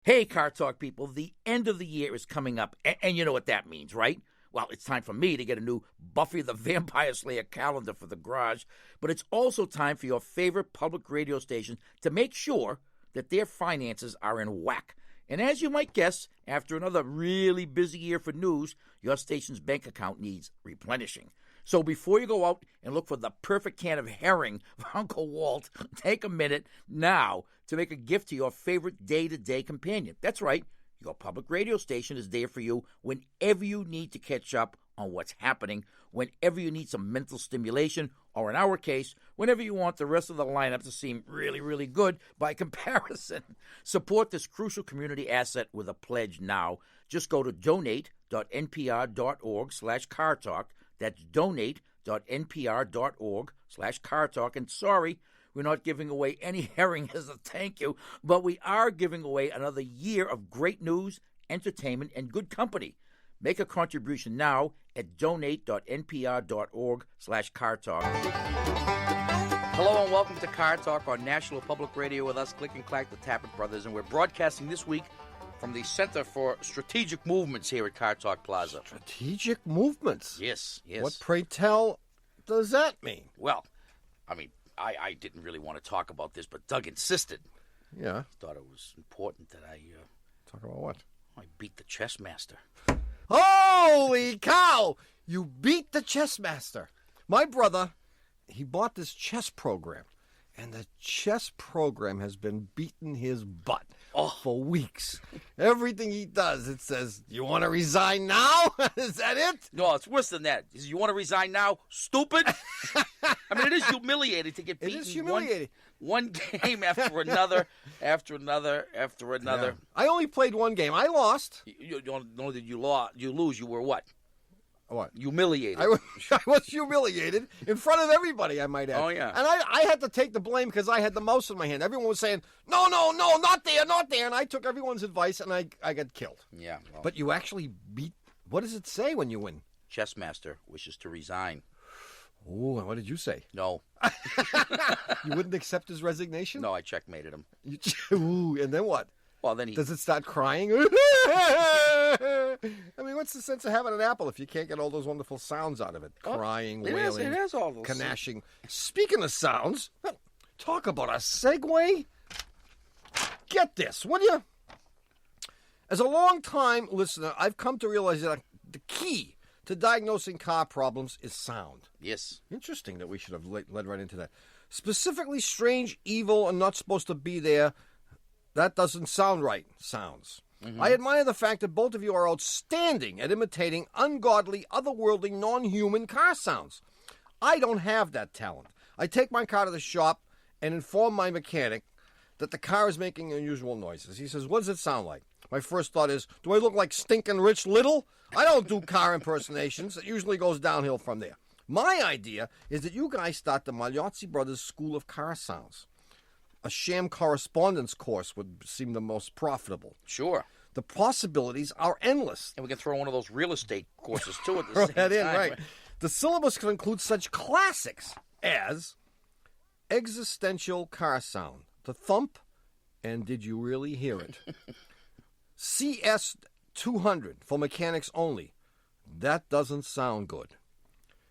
Hey, Car Talk people, the end of the year is coming up, and you know what that means, right? Well, it's time for me to get a new Buffy the Vampire Slayer calendar for the garage, but it's also time for your favorite public radio station to make sure that their finances are in whack. And as you might guess, after another really busy year for news, your station's bank account needs replenishing. So before you go out and look for the perfect can of herring for Uncle Walt, take a minute now to make a gift to your favorite day-to-day companion. That's right, your public radio station is there for you whenever you need to catch up on what's happening, whenever you need some mental stimulation, or in our case, whenever you want the rest of the lineup to seem really, really good by comparison. Support this crucial community asset with a pledge now. Just go to donate.npr.org/cartalk. That's donate.npr.org/cartalk. And sorry, we're not giving away any herring as a thank you, but we are giving away another year of great news, entertainment, and good company. Make a contribution now at donate.npr.org/cartalk. Hello and welcome to Car Talk on National Public Radio with us, Click and Clack, the Tappet Brothers, and we're broadcasting this week from the Center for Strategic Movements here at Car Talk Plaza. Strategic movements? Yes. What, pray tell, does that mean? Well, I didn't really want to talk about this, but Doug insisted. Yeah. He thought it was important that I... Talk about what? I beat the chess master. Holy cow! You beat the chess master. My brother, he bought this chess program, and the chess program has been beating his butt for weeks. Everything he does, it says, you want to resign now? Is that it? No, it's worse than that. You want to resign now? Stupid? I mean, it is humiliating to get beaten. It is humiliating. One game after another, after another. Yeah. I only played one game. I lost. You don't know that you lose. You were what? What? Humiliated. I was humiliated in front of everybody, I might add. Oh, yeah. And I had to take the blame because I had the mouse in my hand. Everyone was saying, no, not there. And I took everyone's advice, and I got killed. Yeah. Well, But you actually beat... What does it say when you win? chess master wishes to resign. Oh, what did you say? No. You wouldn't accept his resignation? No, I checkmated him. Ooh, and then what? Well, then he... Does it start crying? I mean, what's the sense of having an apple if you can't get all those wonderful sounds out of it? Crying, wailing, it has all those canashing. Speaking of sounds, talk about a segue. Get this, would you? As a long-time listener, I've come to realize that the key to diagnosing car problems is sound. Yes. Interesting that we should have led right into that. Specifically, strange, evil, and not supposed to be there. That doesn't sound right, sounds. Mm-hmm. I admire the fact that both of you are outstanding at imitating ungodly, otherworldly, non-human car sounds. I don't have that talent. I take my car to the shop and inform my mechanic that the car is making unusual noises. He says, what does it sound like? My first thought is, do I look like stinking Rich Little? I don't do car impersonations. It usually goes downhill from there. My idea is that you guys start the Magliozzi Brothers School of Car Sounds. A sham correspondence course would seem the most profitable. Sure. The possibilities are endless. And we can throw one of those real estate courses, too, at the Throw same that time. in, right. The syllabus can include such classics as existential car sound, the thump, and did you really hear it? CS 200 for mechanics only. That doesn't sound good.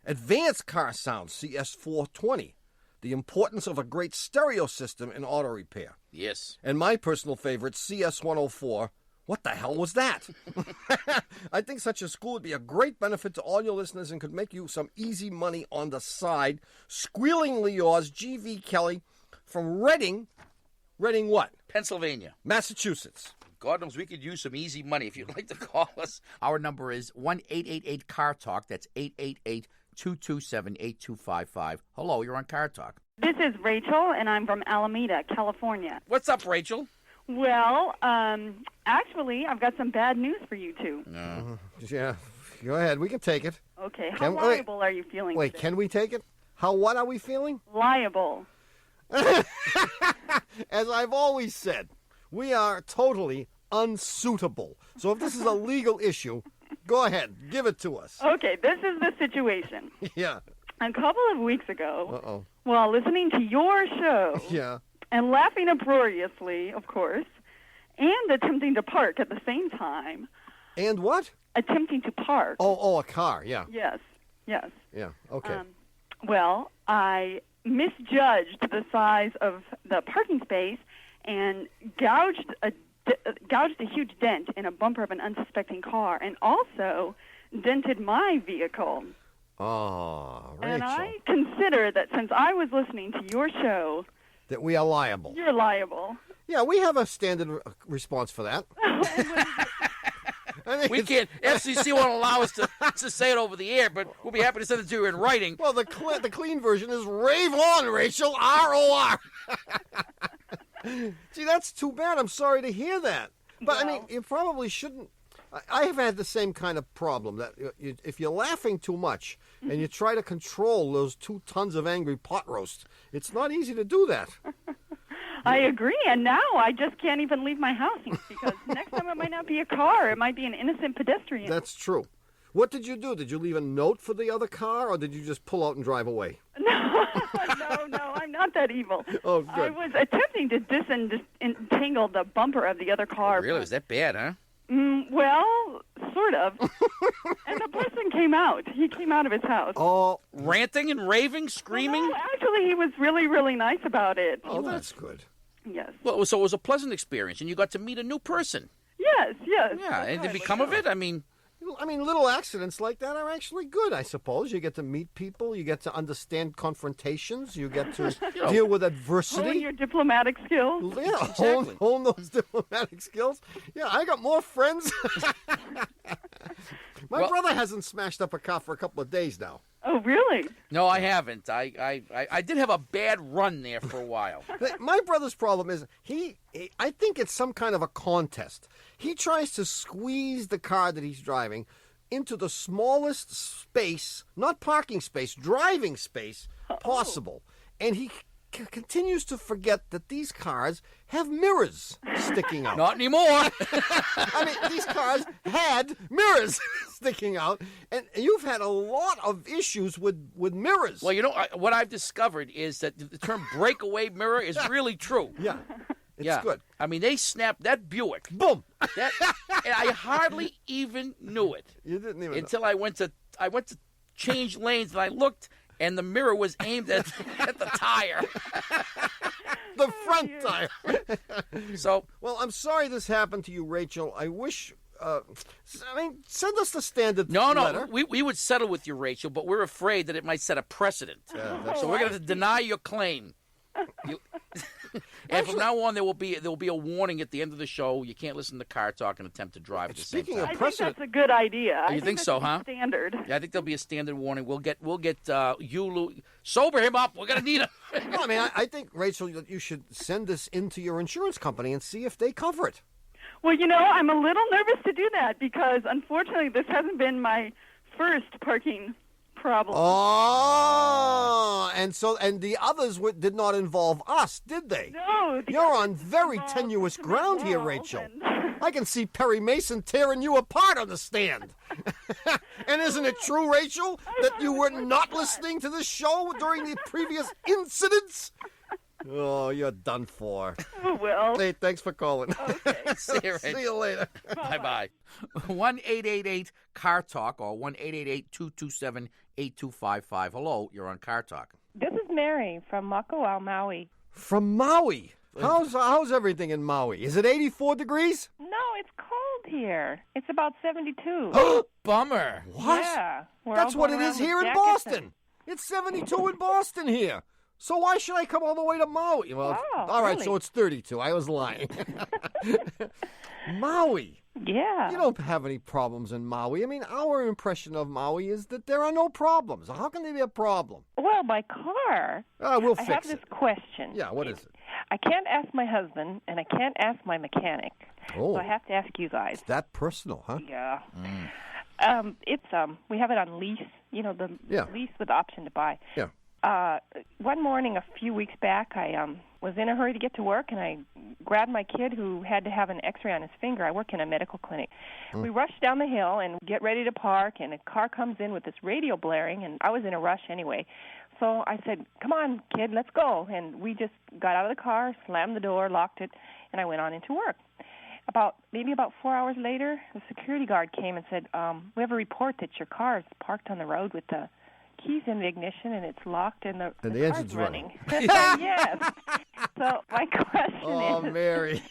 Advanced car sound, CS 420. The importance of a great stereo system in auto repair. Yes. And my personal favorite, CS 104. What the hell was that? I think such a school would be a great benefit to all your listeners and could make you some easy money on the side. Squealingly yours, G.V. Kelly from Reading. Reading what? Pennsylvania. Massachusetts. God knows we could use some easy money. If you'd like to call us, our number is 1-888-CAR-TALK. That's 888-227-8255. Hello, you're on Car Talk. This is Rachel, and I'm from Alameda, California. What's up, Rachel? Well, actually, I've got some bad news for you two. Yeah, go ahead. We can take it. Okay, how liable are you feeling Wait, today? can we take it? How what are we feeling? Liable. As I've always said, we are totally unsuitable. So if this is a legal issue, go ahead. Give it to us. Okay, this is the situation. Yeah. A couple of weeks ago, Uh-oh. while listening to your show Yeah. and laughing uproariously, of course, and attempting to park at the same time. And what? Attempting to park. Oh, a car, yeah. Yes. Yeah, okay. Well, I misjudged the size of the parking space and gouged a huge dent in a bumper of an unsuspecting car, and also dented my vehicle. Oh, Rachel. And I consider that since I was listening to your show, that we are liable. You're liable. Yeah, we have a standard response for that. We can't. FCC won't allow us to say it over the air, but we'll be happy to send it to you in writing. Well, the clean version is rave on, Rachel. ROR. Gee, that's too bad. I'm sorry to hear that. But, I mean, you probably shouldn't. I have had the same kind of problem, that if you're laughing too much and you try to control those 2 tons of angry pot roast, it's not easy to do that. I agree, and now I just can't even leave my house because next time it might not be a car, it might be an innocent pedestrian. That's true. What did you do? Did you leave a note for the other car, or did you just pull out and drive away? No, I'm not that evil. Oh, good. I was attempting to disentangle the bumper of the other car. Really? Was that bad, huh? Well, sort of. And the person came out. He came out of his house. Oh, ranting and raving, screaming? Well, no, actually, he was really, really nice about it. Oh, that's good. Yes. Well, so it was a pleasant experience, and you got to meet a new person. Yes. Yeah, and to become of it, I mean, little accidents like that are actually good, I suppose. You get to meet people. You get to understand confrontations. You get to deal with adversity. Hone your diplomatic skills. Yeah, exactly. hone those diplomatic skills. Yeah, I got more friends. My brother hasn't smashed up a car for a couple of days now. Oh, really? No, I haven't. I did have a bad run there for a while. My brother's problem is I think it's some kind of a contest. He tries to squeeze the car that he's driving into the smallest space, not parking space, driving space possible. And he continues to forget that these cars have mirrors sticking out. Not anymore. I mean, these cars had mirrors sticking out, and you've had a lot of issues with mirrors. Well, you know, what I've discovered is that the term breakaway mirror is really true. Yeah, it's good. I mean, they snapped that Buick. Boom. And I hardly even knew it. You didn't even until I went to change lanes, and I looked, and the mirror was aimed at the tire. The front tire. So, well, I'm sorry this happened to you, Rachel. I wish. Send us the standard letter. We would settle with you, Rachel, but we're afraid that it might set a precedent. Yeah, so we're going to deny your claim. And from now on, there will be a warning at the end of the show. You can't listen to car talk and attempt to drive at the same time. I think that's a good idea. You think so, huh? Standard. Yeah, I think there'll be a standard warning. We'll get Hugh, sober him up. We're going to need him. No, I mean, I think, Rachel, you should send this into your insurance company and see if they cover it. Well, you know, I'm a little nervous to do that because, unfortunately, this hasn't been my first parking problem. Oh, and the others did not involve us, did they? No. You're on very tenuous ground here, Rachel. I can see Perry Mason tearing you apart on the stand. And isn't it true, Rachel, that you were not listening to the show during the previous incidents? Oh, you're done for. Oh, well. Hey, thanks for calling. Okay. See you, Rachel. See you later. Bye-bye. 1-888-CAR Talk or 1-888-227-8255. Hello, you're on Car Talk. This is Mary from Makawao, Maui. From Maui. How's everything in Maui? Is it 84 degrees? No, it's cold here. It's about 72. Oh, bummer. What? Yeah. That's what it is here in Boston. It's 72 in Boston here. So why should I come all the way to Maui? Well, all right, really? So it's 32. I was lying. Maui. Yeah. You don't have any problems in Maui. I mean, our impression of Maui is that there are no problems. How can there be a problem? Well, my car. We'll I fix have this question. Yeah, what is it? I can't ask my husband, and I can't ask my mechanic. Oh. So I have to ask you guys. It's that personal, huh? Yeah. We have it on lease. You know, the lease with the option to buy. Yeah. One morning a few weeks back, I was in a hurry to get to work, and I grabbed my kid who had to have an X-ray on his finger. I work in a medical clinic. We rushed down the hill and get ready to park, and a car comes in with this radio blaring, and I was in a rush anyway. So I said, come on, kid, let's go. And we just got out of the car, slammed the door, locked it, and I went on into work. maybe about 4 hours later, the security guard came and said, we have a report that your car is parked on the road with the keys in the ignition and it's locked and the car's engine's running. Yes. So my question Oh, is, Mary.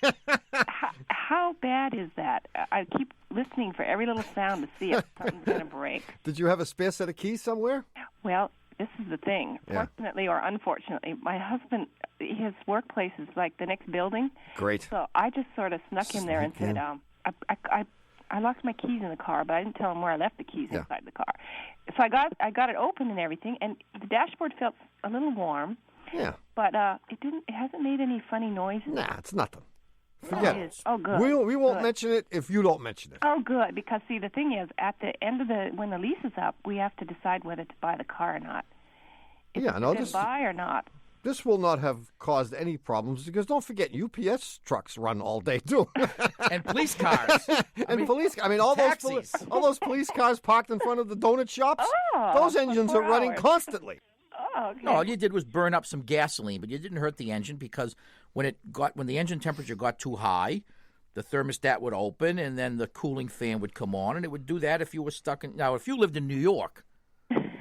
how bad is that? I keep listening for every little sound to see if something's going to break. Did you have a spare set of keys somewhere? Well, this is the thing. Yeah. Fortunately or unfortunately, my husband, his workplace is like the next building. Great. So I just sort of snuck in there and Sneak in. said, I locked my keys in the car, but I didn't tell him where I left the keys Yeah. inside the car. So I got it open and everything, and the dashboard felt a little warm, Yeah. but it hasn't made any funny noises. Nah, it's nothing. Oh, Forget it it. is. Oh, good. We won't Good. mention it if you don't mention it. Oh, good, because see, the thing is, at the end of when the lease is up, we have to decide whether to buy the car or not. If Yeah, it's no, a good buy or not. This will not have caused any problems because don't forget, UPS trucks run all day too, And police cars. police. I mean, all taxis. those police cars parked in front of the donut shops. Oh, those for engines 4 are running hours. constantly. Oh, okay. No, all you did was burn up some gasoline, but you didn't hurt the engine because when the engine temperature got too high, the thermostat would open and then the cooling fan would come on, and it would do that if you were stuck in. Now, if you lived in New York,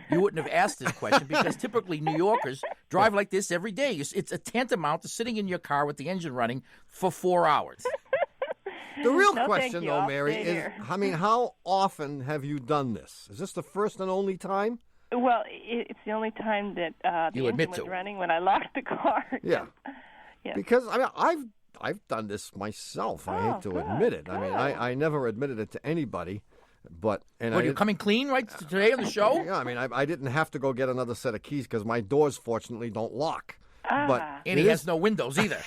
you wouldn't have asked this question because typically New Yorkers drive like this every day. It's a tantamount to sitting in your car with the engine running for 4 hours. The real No, thank question, you. though, I'll Mary, stay is here. I mean, how often have you done this? Is this the first and only time? Well, it's the only time that the You engine admit was to it. running when I locked the car. Yeah. Yes. Because I mean, I've done this myself. I hate to good, admit it. I mean, good. I never admitted it to anybody, but What, I are you coming clean right today on the show? Yeah, I mean, I didn't have to go get another set of keys because my doors, fortunately, don't lock. But And it he is- has no windows either.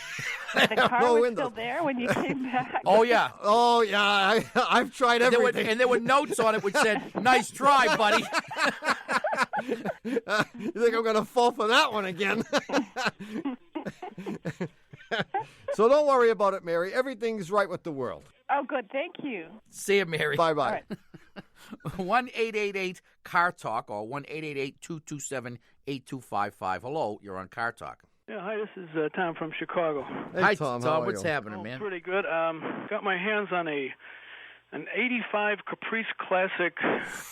The car No was windows. still there when you came back. Oh, yeah. Oh yeah, I've tried There were, everything. and there were notes on it which said, "Nice try, buddy." You think I'm gonna fall for that one again? So don't worry about it, Mary. Everything's right with the world. Oh, good. Thank you. See you, Mary. Bye bye. All right. 1-888-CAR-TALK or 1-888-227-8255. Hello, you're on Car Talk. Yeah, hi, this is Tom from Chicago. Hey, Hi, Tom. How are what's you? happening, man? Pretty good. Got my hands on an 85 Caprice Classic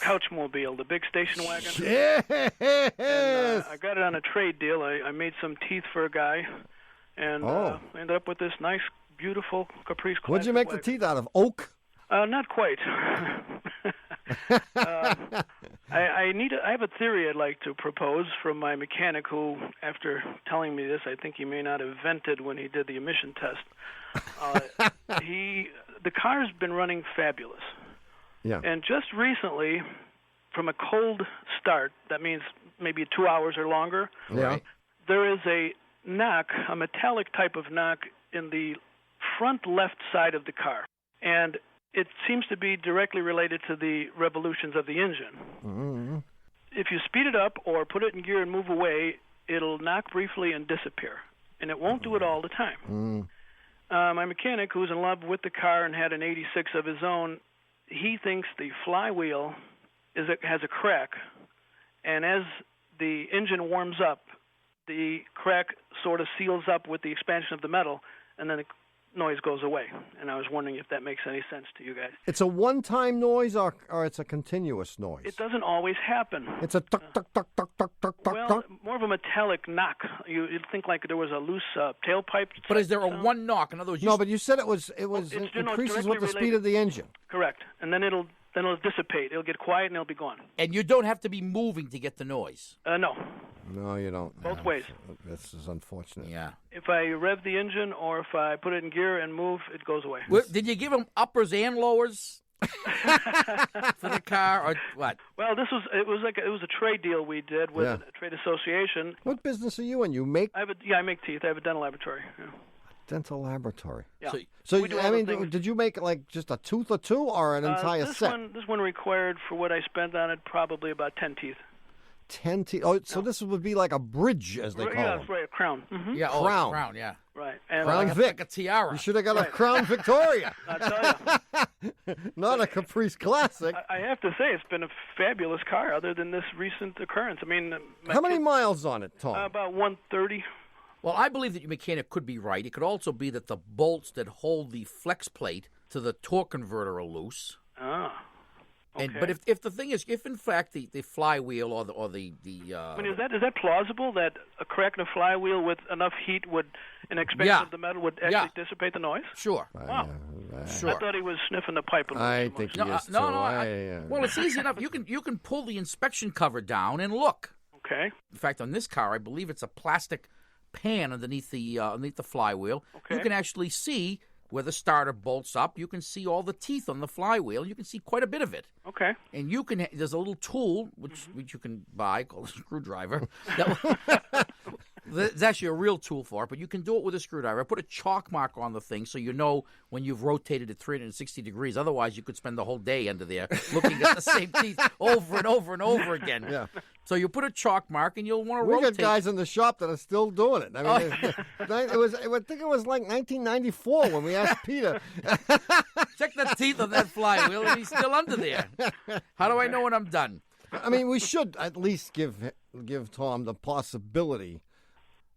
Couchmobile, the big station wagon. Yes. And, I got it on a trade deal. I made some teeth for a guy, and ended up with this nice, beautiful Caprice Classic What'd you make wagon. the teeth out of? Oak? Not quite. I have a theory I'd like to propose from my mechanic who, after telling me this, I think he may not have vented when he did the emission test. The car's been running fabulous. Yeah. And just recently, from a cold start, that means maybe 2 hours or longer, Yeah. there is a knock, a metallic type of knock in the front left side of the car. And it seems to be directly related to the revolutions of the engine. Mm-hmm. If you speed it up or put it in gear and move away, it'll knock briefly and disappear. And it won't do it all the time. Mm. My mechanic, who's in love with the car and had an 86 of his own, he thinks the flywheel has a crack. And as the engine warms up, the crack sort of seals up with the expansion of the metal, and then the noise goes away. And I was wondering if that makes any sense to you guys. It's a one-time noise or it's a continuous noise? It doesn't always happen. It's a tuck, tuck, tuck, tuck, tuck, tuck, tuck, Well, tuck. more of a metallic knock. You'd think like there was a loose tailpipe. But is there a one knock? In other words, No, but you said it it's increases directly with the speed related. of the engine. Correct. And then it'll dissipate. It'll get quiet and it'll be gone. and you don't have to be moving to get the noise. No. No, you don't. Both ways. This is unfortunate. Yeah. If I rev the engine or if I put it in gear and move, it goes away. Well, did you give him uppers and lowers for the car, or what? Well, it was a trade deal we did with Yeah. a trade association. What business are you in? You make I make teeth. I have a dental laboratory. Yeah. dental laboratory. Yeah. So, We do I all the mean, things. did you make like just a tooth or two or an entire this set? This one required, for what I spent on it, probably about 10 teeth. 10 teeth. Oh, so this would be like a bridge, as they call Yeah, them. that's right, a crown. Mm-hmm. Yeah, Crown. crown, yeah. Right. And Crown Like Vic. a tiara. You should have got a Right. Crown Victoria, I tell you, not a Caprice Classic. I have to say, it's been a fabulous car, other than this recent occurrence. I mean, my How many kid- miles on it, Tom? About 130. Well, I believe that your mechanic could be right. It could also be that the bolts that hold the flex plate to the torque converter are loose. Ah. Okay. But if the thing is, if in fact the flywheel or the I mean, is that plausible that a crack in a flywheel with enough heat and expansion of the metal would actually dissipate the noise? Sure. Wow. Sure. I thought he was sniffing the pipe a little I too think much. he is too. Well, it's easy enough. You can pull the inspection cover down and look. Okay. In fact, on this car, I believe it's a plastic pan underneath the flywheel. Okay. You can actually see where the starter bolts up. You can see all the teeth on the flywheel. You can see quite a bit of it. Okay. And there's a little tool which you can buy called a screwdriver. There's actually a real tool for it, but you can do it with a screwdriver. I put a chalk mark on the thing so you know when you've rotated it 360 degrees. Otherwise, you could spend the whole day under there looking at the same teeth over and over and over again. Yeah. So you put a chalk mark and you'll want to We rotate. got guys in the shop that are still doing it. I mean, I think it was like 1994 when we asked Peter. Check the teeth on that flywheel, and he's still under there. How do I know when I'm done? I mean, we should at least give Tom the possibility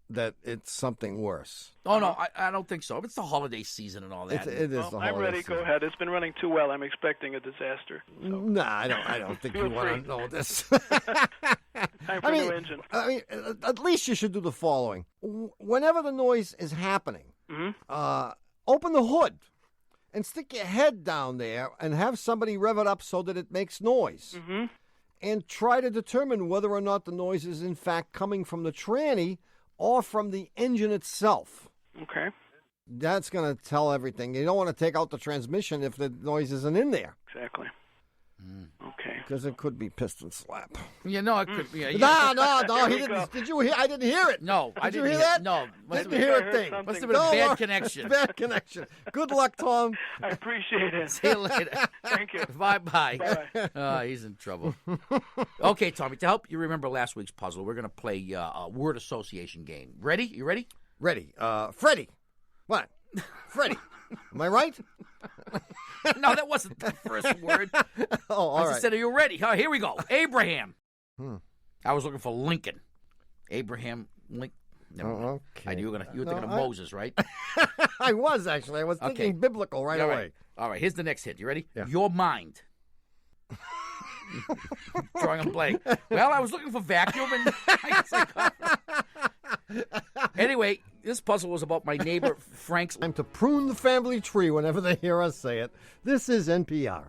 that it's something worse. Oh, no, I don't think so. It's the holiday season and all that. It is the holiday I'm ready. season. Go ahead. It's been running too well. I'm expecting a disaster. So. No, I don't think you Feel want free. to know this. Time for a new engine. I mean, at least you should do the following. Whenever the noise is happening, open the hood and stick your head down there and have somebody rev it up so that it makes noise. Mm-hmm. And try to determine whether or not the noise is in fact coming from the tranny or from the engine itself. Okay. That's going to tell everything. You don't want to take out the transmission if the noise isn't in there. Exactly. Okay. Because it could be piston slap. You know, it could be. Yeah. No, he we go. didn't. Did you hear? I didn't hear it. No, I Did you didn't hear that? No. Didn't hear a thing. something. Must have been a Don't bad worry. connection. Bad connection. Good luck, Tom. I appreciate it. See you later. Thank you. Bye-bye. Bye-bye. Oh, he's in trouble. Okay, Tommy, to help you remember last week's puzzle, we're going to play a word association game. Ready? You ready? Ready. Freddie. What? Freddie. Am I right? No, that wasn't the first word. Oh, all I right. said, are you ready? Here we go. Abraham. I was looking for Lincoln. Abraham Lincoln. Never mind. Okay. You were thinking of Moses, right? I was, actually. I was thinking biblical right away. All right, here's the next hit. You ready? Yeah. Your mind. Drawing a blank. Well, I was looking for vacuum, and I guess I got it. Anyway, this puzzle was about my neighbor Frank's. Time to prune the family tree whenever they hear us say it. This is NPR.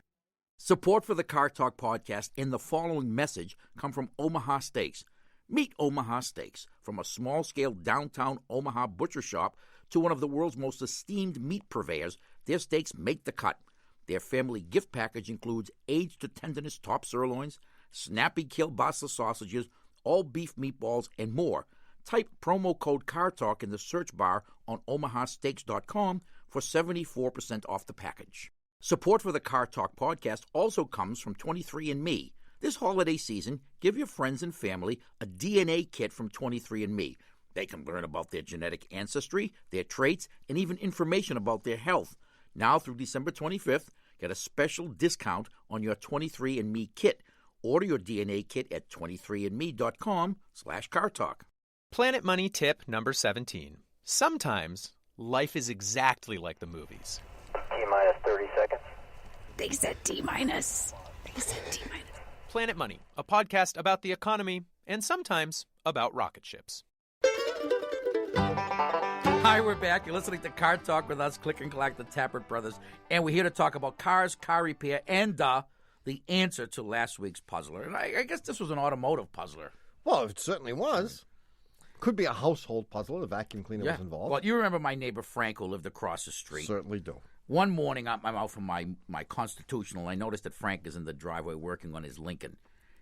Support for the Car Talk podcast and the following message come from Omaha Steaks. Meet Omaha Steaks, from a small-scale downtown Omaha butcher shop to one of the world's most esteemed meat purveyors. Their steaks make the cut. Their family gift package includes aged to tenderness top sirloins, snappy kielbasa sausages, all beef meatballs, and more. Type promo code CARTALK in the search bar on omahasteaks.com for 74% off the package. Support for the Car Talk podcast also comes from 23andMe. This holiday season, give your friends and family a DNA kit from 23andMe. They can learn about their genetic ancestry, their traits, and even information about their health. Now through December 25th, get a special discount on your 23andMe kit. Order your DNA kit at 23andme.com/CarTalk. Planet Money tip number 17. Sometimes life is exactly like the movies. T-minus 30 seconds. They said T-minus. They said T-minus. Planet Money, a podcast about the economy and sometimes about rocket ships. Hi, we're back. You're listening to Car Talk with us, Click and Clack, the Tappert Brothers. And we're here to talk about cars, car repair, and the answer to last week's puzzler. And I guess this was an automotive puzzler. Well, it certainly was. Could be a household puzzle. The vacuum cleaner was involved. Well, you remember my neighbor Frank, who lived across the street. Certainly do. One morning, I'm out for my constitutional. I noticed that Frank is in the driveway working on his Lincoln.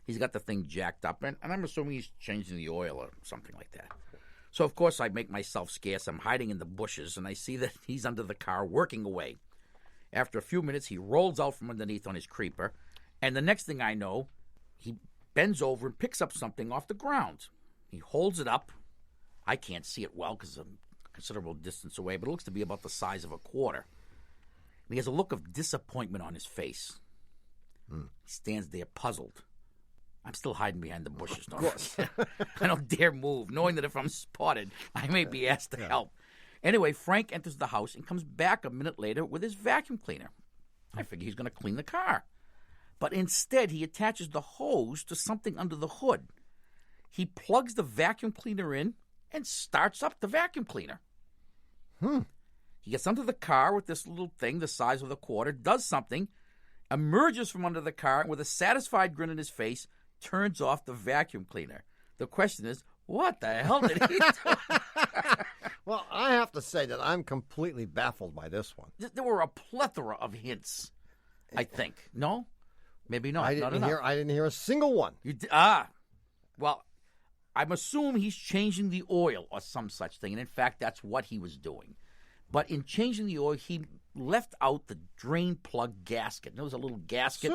He's got the thing jacked up, and I'm assuming he's changing the oil or something like that. So, of course, I make myself scarce. I'm hiding in the bushes, and I see that he's under the car working away. After a few minutes, he rolls out from underneath on his creeper, and the next thing I know, he bends over and picks up something off the ground. He holds it up. I can't see it well because I'm a considerable distance away, but it looks to be about the size of a quarter. And he has a look of disappointment on his face. He stands there puzzled. I'm still hiding behind the bushes. I don't dare move, knowing that if I'm spotted, I may be asked to help. Anyway, Frank enters the house and comes back a minute later with his vacuum cleaner. I figure he's going to clean the car. But instead, he attaches the hose to something under the hood. He plugs the vacuum cleaner in and starts up the vacuum cleaner. He gets under the car with this little thing the size of a quarter, does something, emerges from under the car, and with a satisfied grin on his face, turns off the vacuum cleaner. The question is, what the hell did he do? Well, I have to say that I'm completely baffled by this one. There were a plethora of hints, I think. No? Maybe not. I didn't hear a single one. Well, I'm assuming he's changing the oil or some such thing. And in fact, that's what he was doing. But in changing the oil, he left out the drain plug gasket. There was a little gasket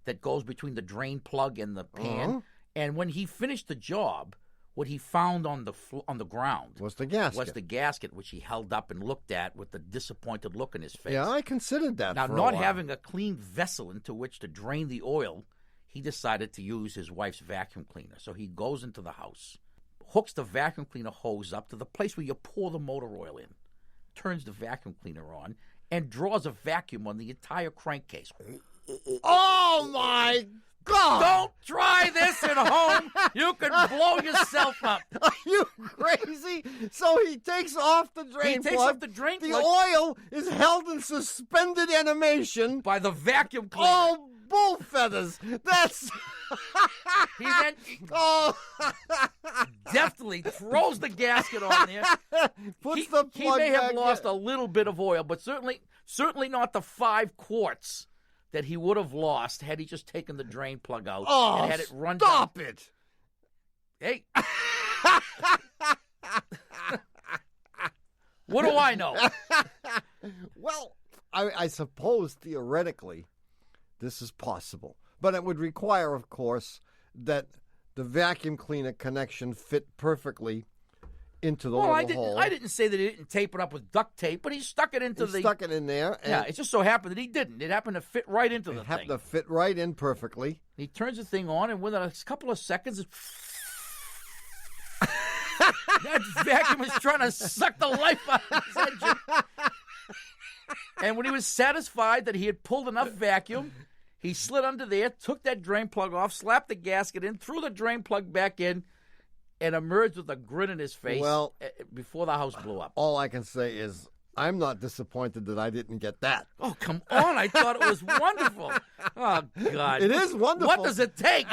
that goes between the drain plug and the pan. And when he finished the job, what he found on the ground was the gasket. Which he held up and looked at with a disappointed look in his face. Yeah, I considered that. Now, for a not while. having a clean vessel into which to drain the oil, he decided to use his wife's vacuum cleaner. So he goes into the house, hooks the vacuum cleaner hose up to the place where you pour the motor oil in, turns the vacuum cleaner on, and draws a vacuum on the entire crankcase. Oh, my God! Don't try this at home. You can blow yourself up. Are you crazy? So he takes off the drain plug. He takes off the drain plug. The oil is held in suspended animation by the vacuum cleaner. Oh, bull feathers. That's... He then deftly throws the gasket on there. Puts the plug He may have back lost in. a little bit of oil, but certainly not the 5 quarts that he would have lost had he just taken the drain plug out and had it run down. Stop it! Hey. What do I know? Well, I suppose theoretically this is possible. But it would require, of course, that the vacuum cleaner connection fit perfectly into the little hole. I didn't say that he didn't tape it up with duct tape, but he stuck it into stuck it in there. Yeah, it just so happened that he didn't. It happened to fit right into the thing. It happened to fit right in perfectly. He turns the thing on, and within a couple of seconds, that vacuum is trying to suck the life out of his engine. And when he was satisfied that he had pulled enough vacuum, he slid under there, took that drain plug off, slapped the gasket in, threw the drain plug back in, and emerged with a grin in his face before the house blew up. All I can say is I'm not disappointed that I didn't get that. Oh, come on. I thought it was wonderful. Oh, God. It is wonderful. What does it take?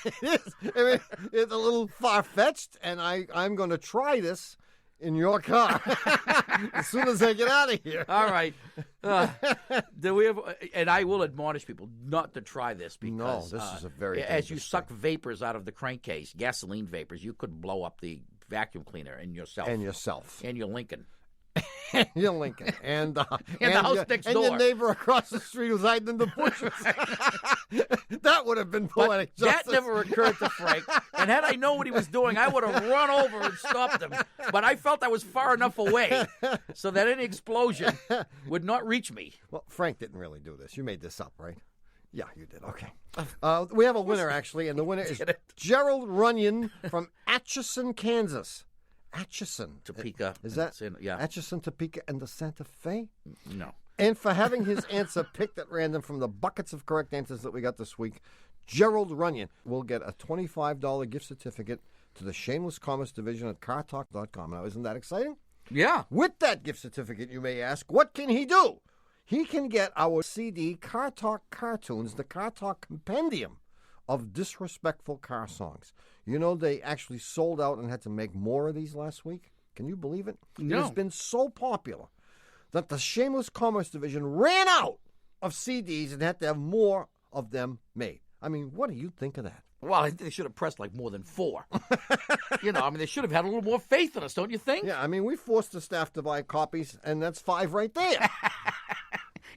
It is. I mean, it's a little far-fetched, and I'm going to try this in your car as soon as I get out of here. All right. And I will admonish people not to try this because this is a very as you suck vapors out of the crankcase, gasoline vapors, you could blow up the vacuum cleaner and yourself. And your Lincoln. Your Lincoln. And the house next door. And your neighbor across the street who's hiding in the bushes. That would have been poetic justice. That never occurred to Frank. And had I known what he was doing, I would have run over and stopped him. But I felt I was far enough away so that any explosion would not reach me. Well, Frank didn't really do this. You made this up, right? Yeah, you did. Okay. We have a winner, actually, and the winner is Gerald Runyon from Atchison, Kansas. Atchison. Topeka. Is that? Yeah. Atchison, Topeka, and the Santa Fe? No. And for having his answer picked at random from the buckets of correct answers that we got this week, Gerald Runyon will get a $25 gift certificate to the Shameless Commerce Division at cartalk.com. Now, isn't that exciting? Yeah. With that gift certificate, you may ask, what can he do? He can get our CD, Car Talk Cartoons, the Car Talk Compendium of disrespectful car songs. You know, they actually sold out and had to make more of these last week. Can you believe it? No. It has been so popular that the Shameless Commerce Division ran out of CDs and had to have more of them made. I mean, what do you think of that? Well, I think they should have pressed like more than 4. They should have had a little more faith in us, don't you think? Yeah, I mean, we forced the staff to buy copies, and that's 5 right there.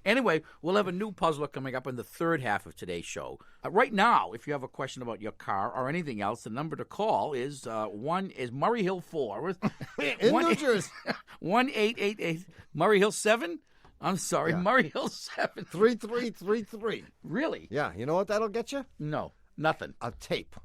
Anyway, we'll have a new puzzler coming up in the third half of today's show. Right now, if you have a question about your car or anything else, the number to call is Murray Hill 4. In New Jersey. 1-888 Murray Hill 7? I'm sorry, Murray Hill 7. 3333. Really? Yeah, you know what that'll get you? No. Nothing. A tape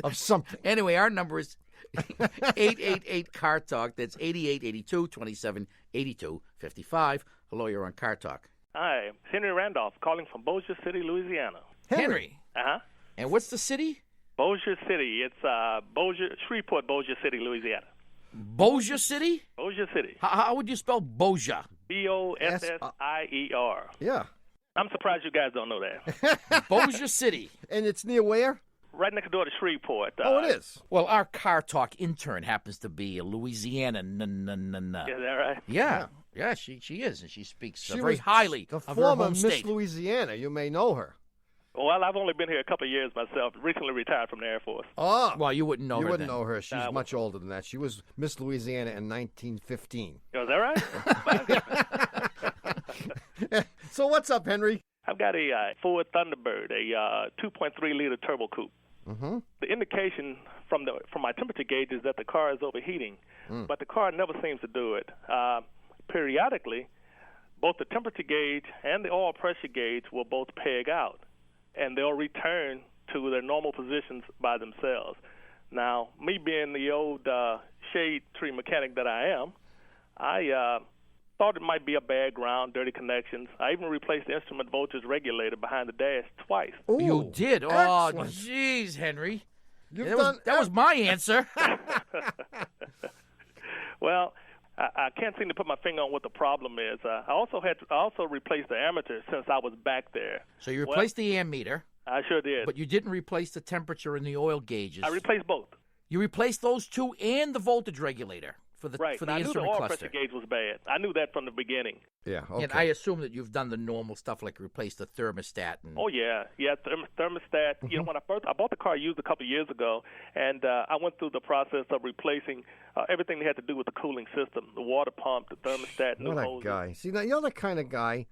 of something. Anyway, our number is 888 Car Talk. That's 8882-2782-55. Hello, you're on Car Talk. Hi, Henry Randolph calling from Bossier City, Louisiana. Henry. Uh-huh. And what's the city? Bossier City. It's Shreveport, Bossier City, Louisiana. Bossier City? Bossier City. How would you spell Bossier? Bossier. Yeah. I'm surprised you guys don't know that. Bossier City. And it's near where? Right next door to Shreveport. It is. Well, our Car Talk intern happens to be a Louisiana. Is that right? Yeah, she is, and she speaks She very was highly the of her former home Miss state. Louisiana. You may know her. Well, I've only been here a couple of years myself. Recently retired from the Air Force. Oh. Well, you wouldn't know her. You wouldn't then. know her. She's much older than that. She was Miss Louisiana in 1915. Is that right? So what's up, Henry? I've got a Ford Thunderbird, a 2.3-liter turbo coupe. Mm-hmm. The indication from my temperature gauge is that the car is overheating, but the car never seems to do it. Periodically, both the temperature gauge and the oil pressure gauge will both peg out, and they'll return to their normal positions by themselves. Now, me being the old shade tree mechanic that I am, I thought it might be a bad ground, dirty connections. I even replaced the instrument voltage regulator behind the dash twice. Ooh, you did? excellent. Oh, jeez, Henry. That was my answer. Well, I can't seem to put my finger on what the problem is. I also replaced the ammeter since I was back there. So you replaced the ammeter. I sure did. But you didn't replace the temperature and the oil gauges. I replaced both. You replaced those two and the voltage regulator for the right. for the Now, instrument I knew the oil cluster. pressure gauge was bad. I knew that from the beginning. Yeah, okay. And I assume that you've done the normal stuff like replace the thermostat. And... Oh yeah, thermostat. You know, when I bought the car used a couple of years ago, and I went through the process of replacing everything that had to do with the cooling system, the water pump, the thermostat, new What a hoses. guy. See, now you're the kind of guy,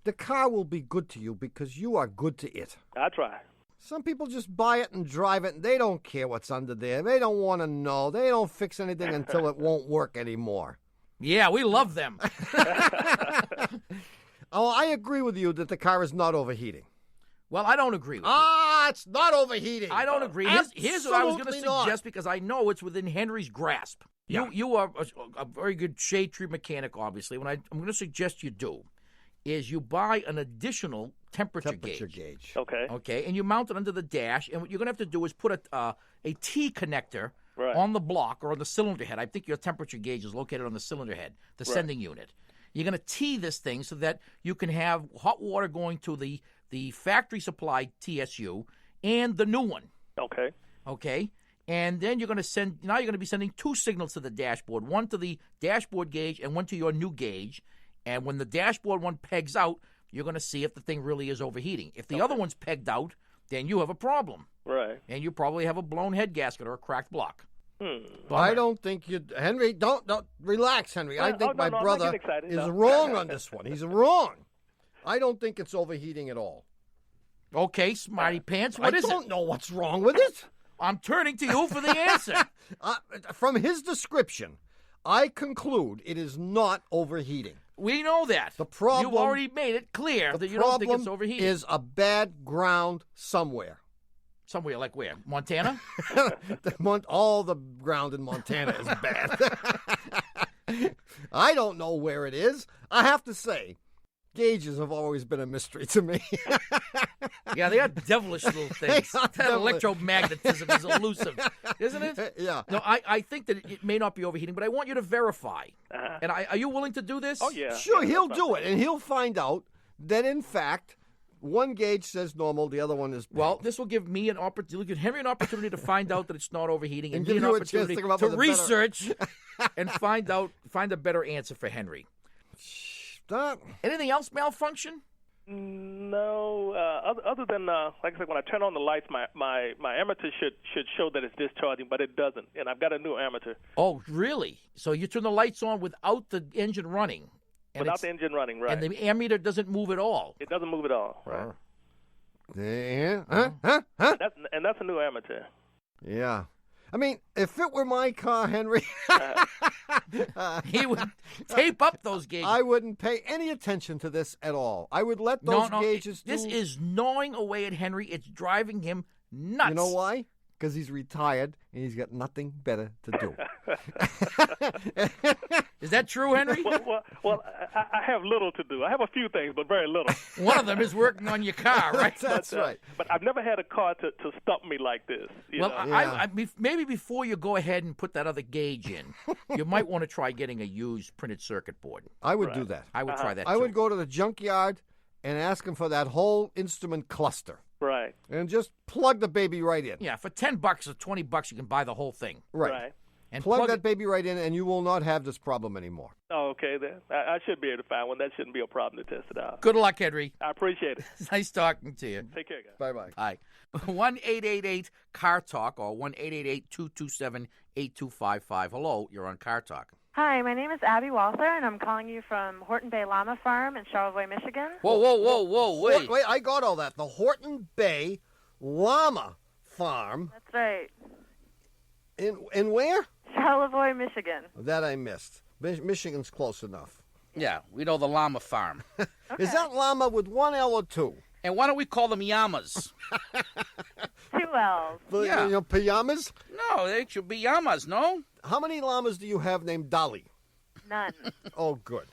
the car will be good to you because you are good to it. I try. Some people just buy it and drive it, and they don't care what's under there. They don't want to know. They don't fix anything until it won't work anymore. Yeah, we love them. Oh, I agree with you that the car is not overheating. Well, I don't agree with you. It's not overheating. I don't agree. Here's what I was going to suggest because I know it's within Henry's grasp. Yeah. You are a very good shade tree mechanic, obviously. What I'm going to suggest you do is you buy an additional temperature gauge. Okay. Okay, and you mount it under the dash, and what you're going to have to do is put a T connector on the block or on the cylinder head. I think your temperature gauge is located on the cylinder head, the sending unit. You're going to T this thing so that you can have hot water going to the factory supplied TSU and the new one. Okay. Okay. And then you're going to be sending two signals to the dashboard, one to the dashboard gauge and one to your new gauge. And when the dashboard one pegs out, you're going to see if the thing really is overheating. If the other one's pegged out, then you have a problem. Right. And you probably have a blown head gasket or a cracked block. I don't think you... Henry, don't relax, Henry. I think my brother is wrong on this one. He's wrong. I don't think it's overheating at all. Okay, smarty pants, what is it? I don't know what's wrong with it. I'm turning to you for the answer. From his description, I conclude it is not overheating. We know that. The problem... You've already made it clear that you don't think it's overheating. The problem is a bad ground somewhere. Somewhere like where? Montana? All the ground in Montana is bad. I don't know where it is. I have to say, gauges have always been a mystery to me. Yeah, they are devilish little things. That electromagnetism is elusive, isn't it? Yeah. No, I think that it may not be overheating, but I want you to verify. And are you willing to do this? Oh, yeah. Sure, he'll do it, and he'll find out that, in fact, one gauge says normal, the other one is bad. Well, this will give me an opportunity, give Henry an opportunity to find out that it's not overheating, and give me an you a chance to opportunity come up to with a better- research and find a better answer for Henry. Stop. Anything else malfunction? No. Other than like I said, when I turn on the lights, my ammeter should show that it's discharging, but it doesn't. And I've got a new ammeter. Oh, really? So you turn the lights on without the engine running? Without the engine running, right. And the ammeter doesn't move at all? It doesn't move at all, right. Yeah. Huh? And that's a new ammeter. Yeah. I mean, if it were my car, Henry, He would tape up those gauges. I wouldn't pay any attention to this at all. I would let those gauges do... This is gnawing away at Henry. It's driving him nuts. You know why? Because he's retired and he's got nothing better to do. Is that true, Henry? Well, I have little to do. I have a few things, but very little. One of them is working on your car, right? That's right. But I've never had a car to stump me like this. Maybe before you go ahead and put that other gauge in, you might want to try getting a used printed circuit board. I would do that. I would try that, I too. would go to the junkyard and ask him for that whole instrument cluster. Right. And just plug the baby right in. Yeah, for $10 or $20, you can buy the whole thing. Right. And plug that baby right in, and you will not have this problem anymore. Oh, okay, then. I should be able to find one. That shouldn't be a problem to test it out. Good luck, Henry. I appreciate it. It's nice talking to you. Take care, guys. Bye-bye. Hi. 1-888-CAR-TALK or 1-888-227-8255. Hello, you're on Car Talk. Hi, my name is Abbie Walther, and I'm calling you from Horton Bay Llama Farm in Charlevoix, Michigan. Whoa, wait. Wait, I got all that. The Horton Bay Llama Farm. That's right. In where? Charlevoix, Michigan. That I missed. Michigan's close enough. Yeah, we know the llama farm. Okay. Is that llama with one L or two? And why don't we call them llamas? 2 L's. Yeah. Pajamas? No, they should be llamas, no? How many llamas do you have named Dolly? None. Oh, good.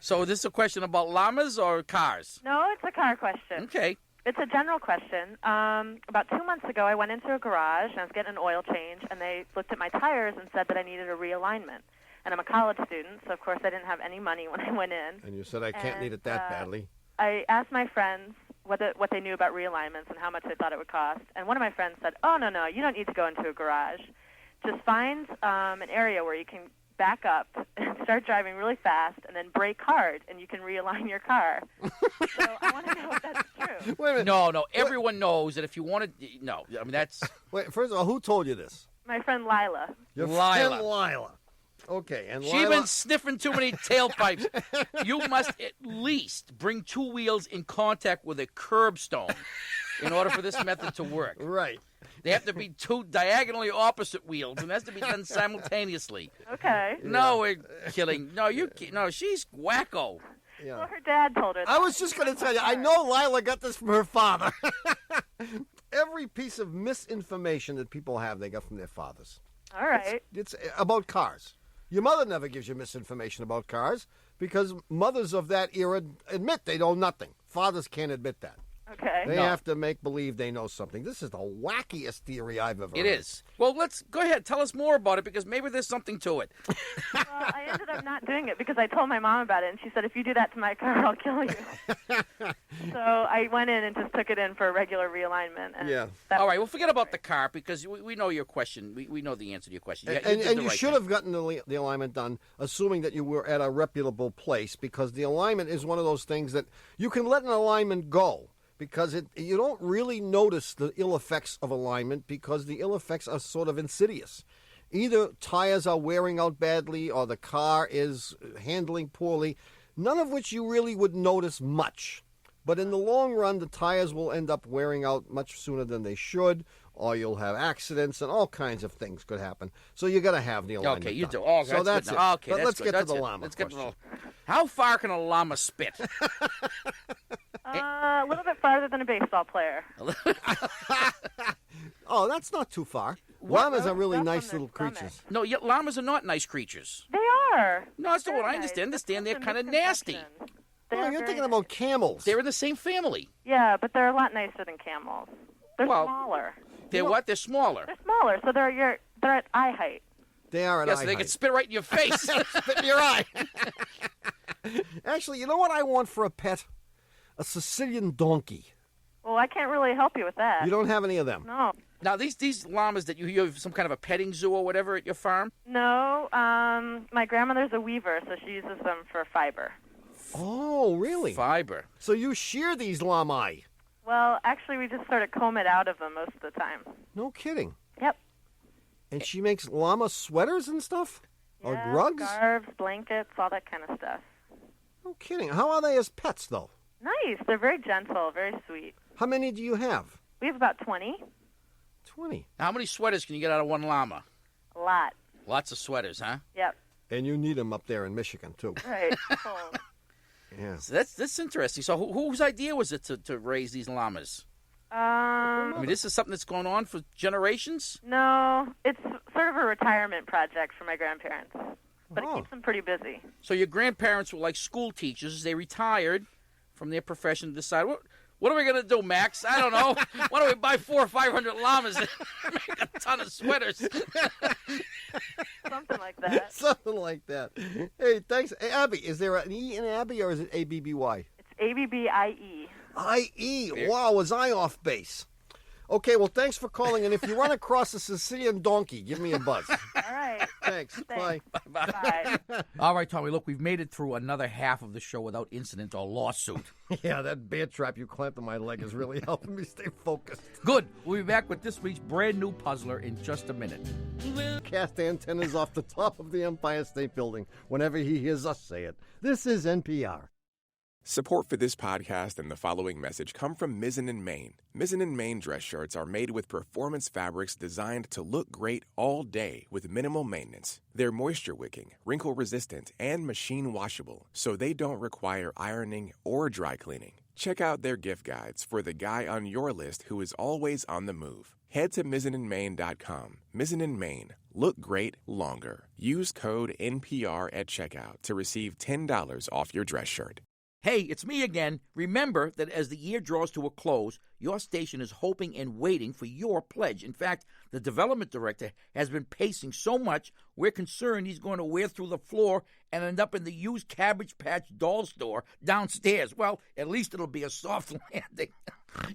So this is a question about llamas or cars? No, it's a car question. Okay. It's a general question. About 2 months ago, I went into a garage, and I was getting an oil change, and they looked at my tires and said that I needed a realignment. And I'm a college student, so of course I didn't have any money when I went in. And you said, I can't need it that badly. I asked my friends what they knew about realignments and how much they thought it would cost. And one of my friends said, oh, no, you don't need to go into a garage. Just find an area where you can back up and start driving really fast and then brake hard, and you can realign your car. So I want to know if that's true. Wait a minute. No. Everyone knows that if you want to... No, I mean, that's... Wait, first of all, who told you this? My friend Lila. Your Lila. friend Lila. Okay, and She's Lila... been sniffing too many tailpipes. You must at least bring 2 wheels in contact with a curbstone in order for this method to work. Right. They have to be 2 diagonally opposite wheels, and it has to be done simultaneously. Okay. No, we're killing. No, she's wacko. Yeah. Well, her dad told her that. I was just going to tell you, I know Lila got this from her father. Every piece of misinformation that people have, they got from their fathers. All right. It's about cars. Your mother never gives you misinformation about cars because mothers of that era admit they know nothing. Fathers can't admit that. Okay. They have to make believe they know something. This is the wackiest theory I've ever heard. It is. Well, let's go ahead. Tell us more about it because maybe there's something to it. Well, I ended up not doing it because I told my mom about it, and she said, if you do that to my car, I'll kill you. So I went in and just took it in for a regular realignment. And All right, well, forget about the car because we know your question. We know the answer to your question. And you should have gotten the alignment done, assuming that you were at a reputable place, because the alignment is one of those things that you can let an alignment go. Because you don't really notice the ill effects of alignment because the ill effects are sort of insidious. Either tires are wearing out badly or the car is handling poorly, none of which you really would notice much. But in the long run, the tires will end up wearing out much sooner than they should, or you'll have accidents and all kinds of things could happen. So you got to have the alignment Okay, you done. do. Oh, so that's it. Okay, but let's get to the it. llama question. How far can a llama spit? A little bit farther than a baseball player. Oh, that's not too far. Llamas are really nice little creatures. No, llamas are not nice creatures. They are. No, that's not what I understand. They're kind of nasty. Oh, you're thinking about camels. They're in the same family. Yeah, but they're a lot nicer than camels. They're smaller. They're what? They're smaller. They're smaller, so they're at eye height. They are at eye Yes, they height. can spit right in your face. Spit in your eye. Actually, you know what I want for a pet? A Sicilian donkey. Well, I can't really help you with that. You don't have any of them? No. Now, these llamas that you have some kind of a petting zoo or whatever at your farm? No. My grandmother's a weaver, so she uses them for fiber. Oh, really? Fiber. So you shear these llama? Well, actually, we just sort of comb it out of them most of the time. No kidding. Yep. And she makes llama sweaters and stuff? Yeah, or rugs? Scarves, blankets, all that kind of stuff. No kidding. How are they as pets, though? Nice. They're very gentle, very sweet. How many do you have? We have about 20. 20. How many sweaters can you get out of one llama? A lot. Lots of sweaters, huh? Yep. And you need them up there in Michigan, too. Right. Yeah. So that's interesting. So whose idea was it to raise these llamas? I mean, this is something that's going on for generations? No, it's sort of a retirement project for my grandparents, but it keeps them pretty busy. So your grandparents were like school teachers. They retired from their profession to decide, what are we going to do, Max? I don't know. Why don't we buy 400 or 500 llamas and make a ton of sweaters? Something like that. Something like that. Hey, thanks. Hey, Abbie, is there an E in Abbie or is it A-B-B-Y? It's A-B-B-I-E. I-E. Wow, was I off base? Okay, well, thanks for calling. And if you run across a Sicilian donkey, give me a buzz. All right. Thanks. Bye. Bye. All right, Tommy, look, we've made it through another half of the show without incident or lawsuit. Yeah, that bear trap you clamped on my leg is really helping me stay focused. Good. We'll be back with this week's brand new puzzler in just a minute. Cast antennas off the top of the Empire State Building whenever he hears us say it. This is NPR. Support for this podcast and the following message come from Mizzen & Main. Mizzen & Main dress shirts are made with performance fabrics designed to look great all day with minimal maintenance. They're moisture-wicking, wrinkle-resistant, and machine-washable, so they don't require ironing or dry cleaning. Check out their gift guides for the guy on your list who is always on the move. Head to mizzenandmain.com. Mizzen & Main. Look great longer. Use code NPR at checkout to receive $10 off your dress shirt. Hey, it's me again. Remember that as the year draws to a close, your station is hoping and waiting for your pledge. In fact, the development director has been pacing so much, we're concerned he's going to wear through the floor and end up in the used Cabbage Patch doll store downstairs. Well, at least it'll be a soft landing.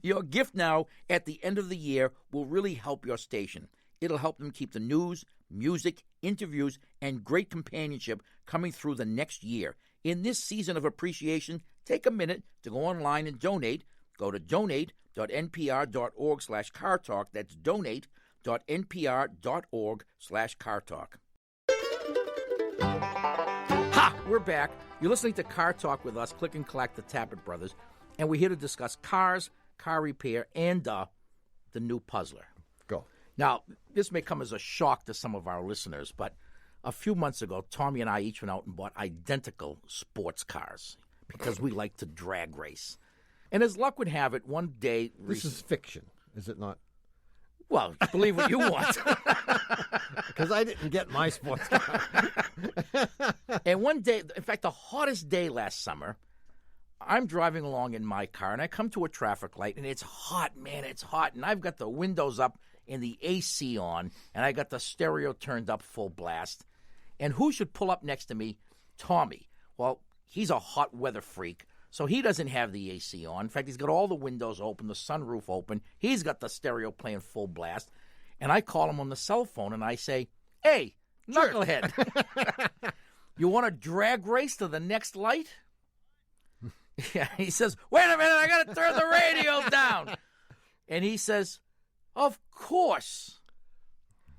Your gift now at the end of the year will really help your station. It'll help them keep the news, music, interviews, and great companionship coming through the next year. In this season of appreciation, take a minute to go online and donate. Go to donate.npr.org/cartalk. That's donate.npr.org/cartalk. Ha! We're back. You're listening to Car Talk with us, Click and Clack, the Tappet Brothers, and we're here to discuss cars, car repair, and the new puzzler. Go. Now, this may come as a shock to some of our listeners, but a few months ago, Tommy and I each went out and bought identical sports cars because we like to drag race. And as luck would have it, one day... This is fiction, is it not? Well, believe what you want. Because I didn't get my sports car. And one day, in fact, the hottest day last summer, I'm driving along in my car, and I come to a traffic light, and it's hot, man, it's hot. And I've got the windows up and the AC on, and I got the stereo turned up full blast. And who should pull up next to me? Tommy. Well, he's a hot weather freak, so he doesn't have the AC on. In fact, he's got all the windows open, the sunroof open. He's got the stereo playing full blast. And I call him on the cell phone, and I say, hey, knucklehead, you want to drag race to the next light? Yeah, he says, wait a minute, I got to turn the radio down. And he says, of course.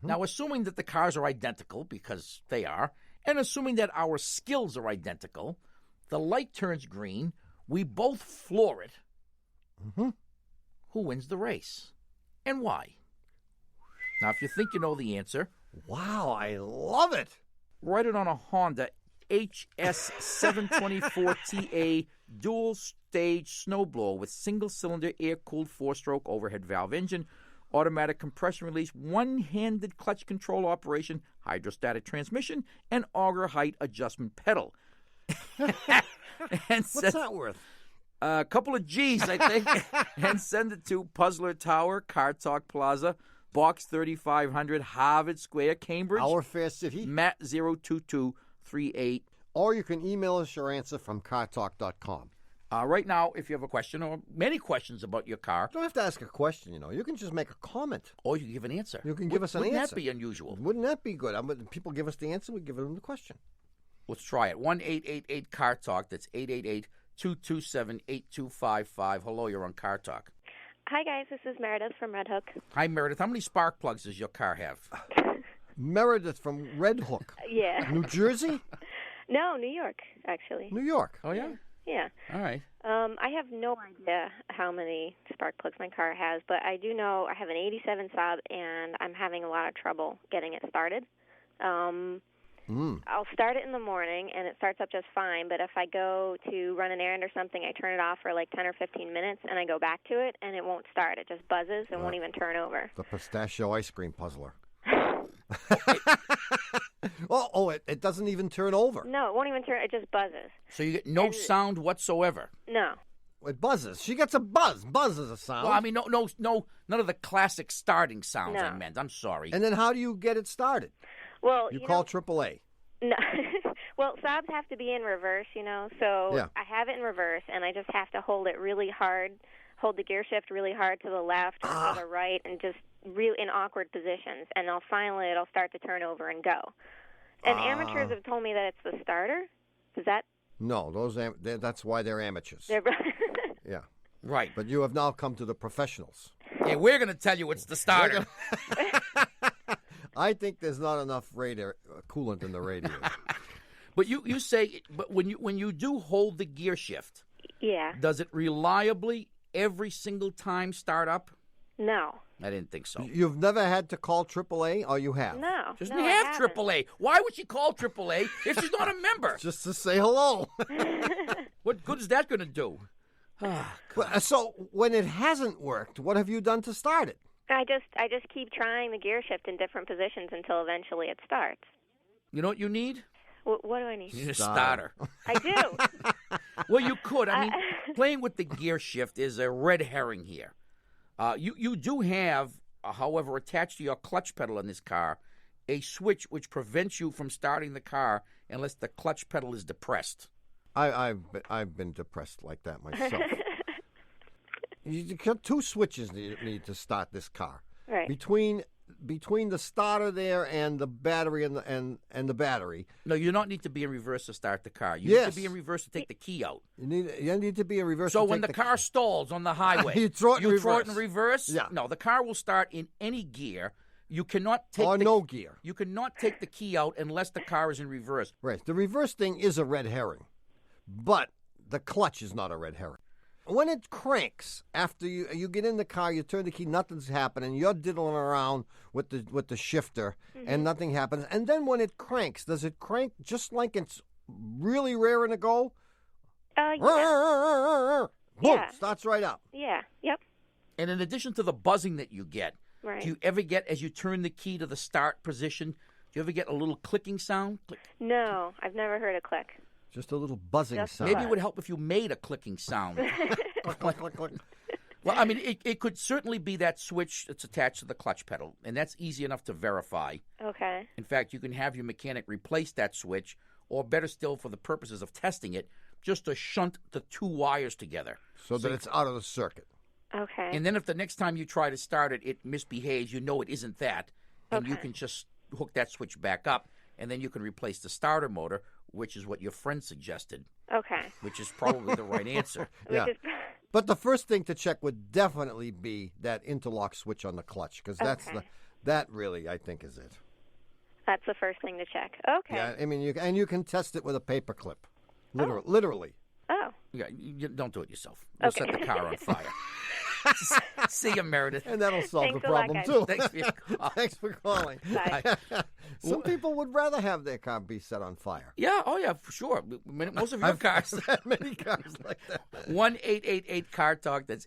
Now, assuming that the cars are identical, because they are, and assuming that our skills are identical, the light turns green, we both floor it. Mm-hmm. Who wins the race? And why? Now, if you think you know the answer... Wow, I love it! Write it on a Honda HS724TA dual-stage snowblower with single-cylinder air-cooled 4-stroke overhead valve engine, automatic compression release, one-handed clutch control operation, hydrostatic transmission, and auger height adjustment pedal. And what's that worth? A couple of G's, I think. And send it to Puzzler Tower, Car Talk Plaza, Box 3500, Harvard Square, Cambridge. Our Fair City. Matt 02238. Or you can email us your answer from cartalk.com. Right now, if you have a question or many questions about your car. You don't have to ask a question, you know. You can just make a comment. Or you can give an answer. You can give us an answer. answer. Wouldn't that be unusual? Wouldn't that be good? People give us the answer, we give them the question. Let's try it. 1-888-CAR-TALK. That's 888-227-8255. Hello, you're on Car Talk. Hi, guys. This is Meredith from Red Hook. Hi, Meredith. How many spark plugs does your car have? Meredith from Red Hook. Yeah. New Jersey? No, New York, actually. New York. Oh, yeah? Yeah. All right. I have no idea how many spark plugs my car has, but I do know I have an 87 Saab, and I'm having a lot of trouble getting it started. I'll start it in the morning, and it starts up just fine, but if I go to run an errand or something, I turn it off for like 10 or 15 minutes, and I go back to it, and it won't start. It just buzzes and won't even turn over. The pistachio ice cream puzzler. It doesn't even turn over. No, it won't even turn. It just buzzes. So you get no sound whatsoever. No. It buzzes. She gets a buzz. Buzz is a sound. Well, I mean, no, none of the classic starting sounds. No. I meant. I'm sorry. And then how do you get it started? Well, you call AAA. No. Well, Saabs have to be in reverse, so Yeah. I have it in reverse, and I just have to hold it really hard, hold the gear shift really hard to the left or to the right, and just real in awkward positions, and finally it'll start to turn over and go. And amateurs have told me that it's the starter. Is that? No, that's why they're amateurs. Yeah. Right. But you have now come to the professionals. Yeah, we're going to tell you it's the starter. I think there's not enough coolant in the radiator. But you say, but when you do hold the gear shift, yeah, does it reliably every single time start up? No. I didn't think so. You've never had to call AAA, or you have? No. She doesn't have AAA. Why would she call AAA if she's not a member? Just to say hello. What good is that going to do? So when it hasn't worked, what have you done to start it? I just keep trying the gear shift in different positions until eventually it starts. You know what you need? What do I need? You need a starter. I do. Well, you could. I mean, playing with the gear shift is a red herring here. You do have, however, attached to your clutch pedal in this car, a switch which prevents you from starting the car unless the clutch pedal is depressed. I've been depressed like that myself. You got two switches you need to start this car. Right. Between the starter there and the battery and the battery. No, you don't need to be in reverse to start the car. You need to be in reverse to take the key out. You need to be in reverse. So when the car stalls on the highway, you throw it in reverse. Yeah. No, the car will start in any gear. You cannot take no gear. You cannot take the key out unless the car is in reverse. Right. The reverse thing is a red herring, but the clutch is not a red herring. When it cranks, after you get in the car, you turn the key, nothing's happening. You're diddling around with the shifter, and nothing happens. And then when it cranks, does it crank just like it's really raring to go? Yeah. Boom, starts right up. Yeah, yep. And in addition to the buzzing that you get, right. Do you ever get, as you turn the key to the start position, do you ever get a little clicking sound? Click. No, I've never heard a click. Just a little buzzing sound. Maybe it would help if you made a clicking sound. Click, click, click, click. Well, I mean, it could certainly be that switch that's attached to the clutch pedal, and that's easy enough to verify. Okay. In fact, you can have your mechanic replace that switch, or better still, for the purposes of testing it, just to shunt the two wires together. So that it's out of the circuit. Okay. And then if the next time you try to start it, it misbehaves, you know it isn't that, and you can just hook that switch back up, and then you can replace the starter motor, which is what your friend suggested. Okay. Which is probably the right answer. Yeah. But the first thing to check would definitely be that interlock switch on the clutch, because that really, I think, is it. That's the first thing to check. Okay. Yeah, I mean, you can test it with a paper clip, literally. Oh. Yeah, you don't do it yourself. You'll set the car on fire. See you, Meredith. And that'll solve Thanks the problem, too. Thanks for your call. Thanks for calling. Bye. Some people would rather have their car be set on fire. Yeah, for sure. Most of your cars. I've had many cars like that. 1-888-CAR-TALK. That's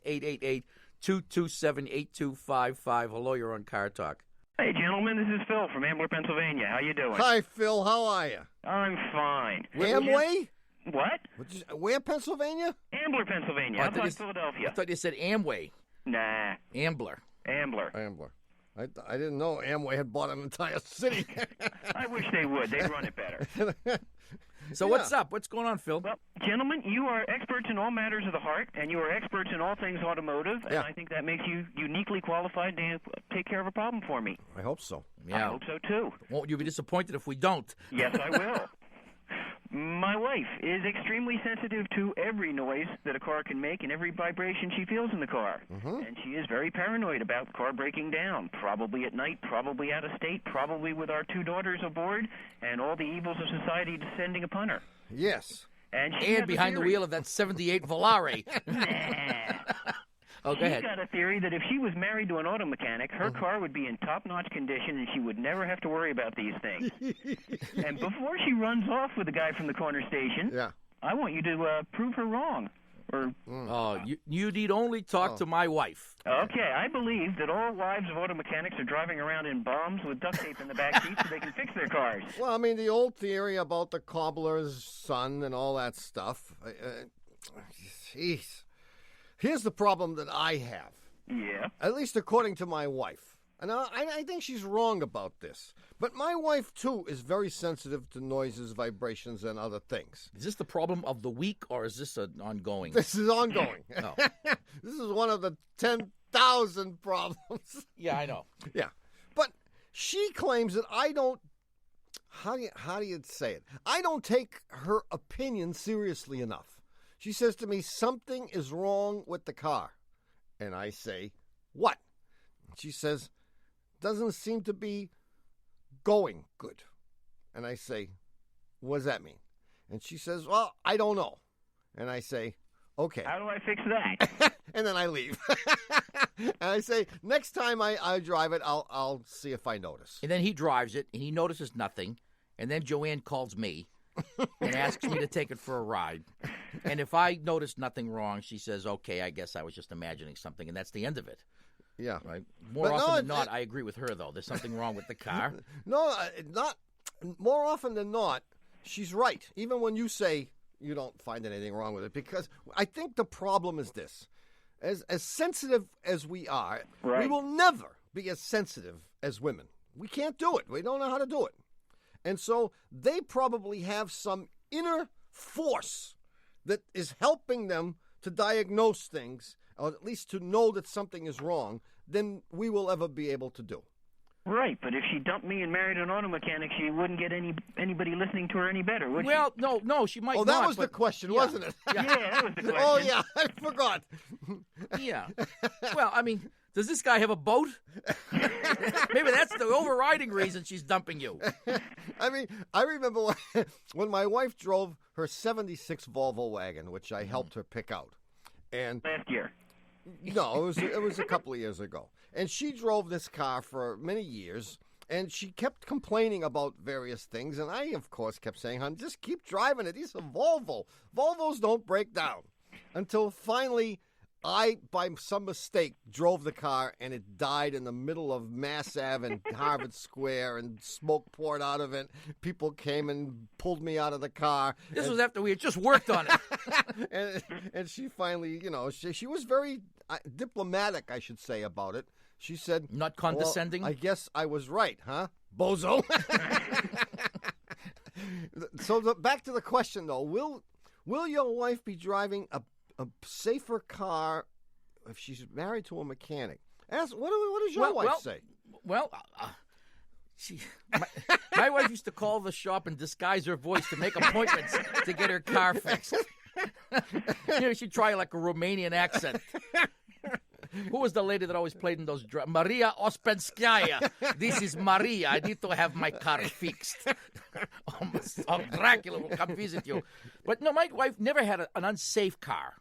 888-227-8255. Hello, you're on Car Talk. Hey, gentlemen, this is Phil from Ambler, Pennsylvania. How you doing? Hi, Phil. How are you? I'm fine. Amway? What? Where, Pennsylvania? Ambler, Pennsylvania. Outside Philadelphia. I thought you said Amway. Nah. Ambler. I didn't know Amway had bought an entire city. I wish they would. They'd run it better. So what's up? What's going on, Phil? Well, gentlemen, you are experts in all matters of the heart, and you are experts in all things automotive, and I think that makes you uniquely qualified to take care of a problem for me. I hope so. Yeah. I hope so, too. Won't you be disappointed if we don't? Yes, I will. My wife is extremely sensitive to every noise that a car can make and every vibration she feels in the car. And she is very paranoid about the car breaking down, probably at night, probably out of state, probably with our two daughters aboard, and all the evils of society descending upon her. Yes. And behind the wheel of that 78 Volare. Oh, go ahead. She's got a theory that if she was married to an auto mechanic, her car would be in top-notch condition and she would never have to worry about these things. And before she runs off with the guy from the corner station, I want you to prove her wrong. You need only talk to my wife. Okay, I believe that all wives of auto mechanics are driving around in bombs with duct tape in the back seat so they can fix their cars. Well, I mean, the old theory about the cobbler's son and all that stuff. Jeez. Here's the problem that I have. Yeah? At least according to my wife. And I think she's wrong about this. But my wife, too, is very sensitive to noises, vibrations, and other things. Is this the problem of the week, or is this an ongoing? This is ongoing. Oh. This is one of the 10,000 problems. Yeah, I know. Yeah. But she claims that I don't... How do you say it? I don't take her opinion seriously enough. She says to me, something is wrong with the car. And I say, what? She says, doesn't seem to be going good. And I say, what does that mean? And she says, well, I don't know. And I say, okay. How do I fix that? And then I leave. And I say, next time I drive it, I'll see if I notice. And then he drives it, and he notices nothing. And then Joanne calls me and asks me to take it for a ride. And if I notice nothing wrong, she says, okay, I guess I was just imagining something, and that's the end of it. Yeah. Right? More often than not, I agree with her, though. There's something wrong with the car. No, not more often than not, she's right. Even when you say you don't find anything wrong with it, because I think the problem is this. As sensitive as we are, we will never be as sensitive as women. We can't do it. We don't know how to do it. And so they probably have some inner force that is helping them to diagnose things, or at least to know that something is wrong, than we will ever be able to do. Right, but if she dumped me and married an auto mechanic, she wouldn't get anybody listening to her any better, would she? Well, no, she might not. Oh, that was the question, wasn't it? Yeah, that was the question. Oh, yeah, I forgot. Yeah. Well, I mean, does this guy have a boat? Maybe that's the overriding reason she's dumping you. I mean, I remember when my wife drove her 76 Volvo wagon, which I helped her pick out. And last year. No, it was a couple of years ago. And she drove this car for many years, and she kept complaining about various things. And I, of course, kept saying, hon, just keep driving it. These are Volvo. Volvos don't break down. Until finally, I, by some mistake, drove the car, and it died in the middle of Mass Ave and Harvard Square, and smoke poured out of it. People came and pulled me out of the car. This was after we had just worked on it. and she finally, she was very diplomatic, I should say, about it. She said... Not condescending? Well, I guess I was right, huh? Bozo. So back to the question, though. Will your wife be driving a safer car if she's married to a mechanic? What does your wife say? Well, my wife used to call the shop and disguise her voice to make appointments to get her car fixed. She'd try like a Romanian accent. Who was the lady that always played in those drums? Maria Ospenskaya. This is Maria. I need to have my car fixed. Dracula will come visit you. But no, my wife never had an unsafe car.